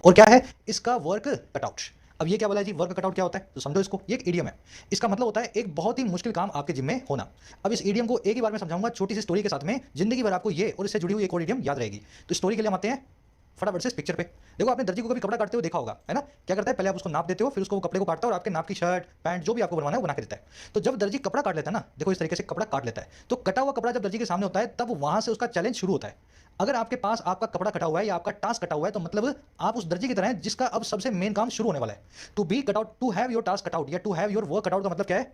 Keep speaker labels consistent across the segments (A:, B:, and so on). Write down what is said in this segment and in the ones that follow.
A: और क्या है इसका वर्क कटआउट। अब ये क्या बोला है जी, वर्क कटआउट क्या होता है तो समझो इसको, ये एक ईडियम है। इसका मतलब होता है एक बहुत ही मुश्किल काम आपके जिम में होना। अब इस ईडियम को एक ही बार में समझाऊंगा छोटी सी स्टोरी के साथ में, जिंदगी भर आपको ये और इससे जुड़ी हुई एक और ईडियम याद रहेगी। तो स्टोरी के लिए हम आते हैं फटाफट से इस पिक्चर पे। देखो आपने दर्जी को कभी कपड़ा काटते हुए देखा होगा, है ना? क्या करता है, पहले आप उसको नाप देते हो, फिर उसको वो कपड़े को काटता है और आपके नाप की शर्ट पैंट जो भी आपको बनवाना है वो बना के देता है। तो जब दर्जी कपड़ा काट लेता है ना, देखो इस तरीके से कपड़ा काट लेता है, तो कटा हुआ कपड़ा जब दर्जी के सामने होता है तब वहां से उसका चैलेंज शुरू होता है। अगर आपके पास आपका कपड़ा कटा हुआ है या आपका टास्क कटा हुआ है तो मतलब आप उस दर्जी की तरह हैं जिसका अब सबसे मेन काम शुरू होने वाला है। To be cut out, to have your task cut out या to have your work cut out का मतलब क्या है?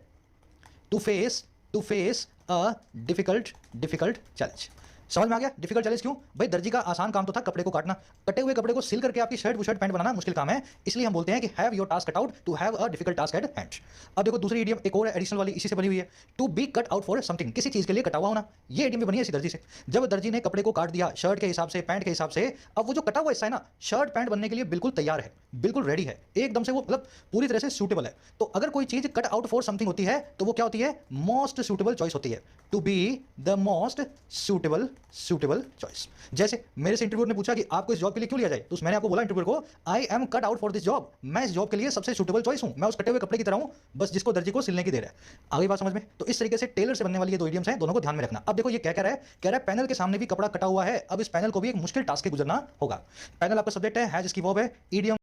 A: To face, to face a difficult difficult challenge. समझ में आ गया डिफिकल्ट चैलेंज क्यों? भाई दर्जी का आसान काम तो था कपड़े को काटना, कटे हुए कपड़े को सिल करके आपकी शर्ट बुशर्ट पैंट बनाना मुश्किल काम है, इसलिए हम बोलते हैं कि have your task cut out to have a difficult task at hand. अब देखो दूसरी इडियम एक और एडिशनल वाली इसी से बनी हुई है, to be cut out for something, किसी चीज के लिए कटा हुआ होना। ये इडियम भी बनी है इसी दर्जी से। जब दर्जी ने कपड़े को काट दिया शर्ट के हिसाब से पैंट के हिसाब से, अब वो जो कटा हुआ हिस्सा है ना शर्ट पैंट बनने के लिए बिल्कुल तैयार है, बिल्कुल रेडी है, एकदम से वो मतलब पूरी तरह से सूटेबल है। तो अगर कोई चीज कट आउट फॉर समथिंग होती है तो वो क्या होती है? मोस्ट सूटेबल चॉइस होती है। To be the most suitable suitable choice. जैसे मेरे से इंटरव्यूअर ने पूछा कि आपको इस जॉब के लिए क्यों लिया जाए, तो मैंने आपको बोला इंटरव्यूअर को, I am cut out for this job, मैं इस जॉब के लिए सबसे सूटेबल चॉइस हूं, मैं उस कटे हुए कपड़े की तरह हूं बस जिसको दर्जी को सिलने की देर है। आगे बात समझ में? तो इस तरीके से टेलर से बनने वाली ये दो इडियम्स हैं, दोनों को ध्यान में रखना। अब देखो ये क्या कह रहा है, कह रहा है पैनल के सामने भी कपड़ा कटा हुआ है, अब इस पैनल को भी एक मुश्किल टास्क से गुजरना होगा। पैनल आपका सब्जेक्ट है, जिसकी वर्ब है, इडियम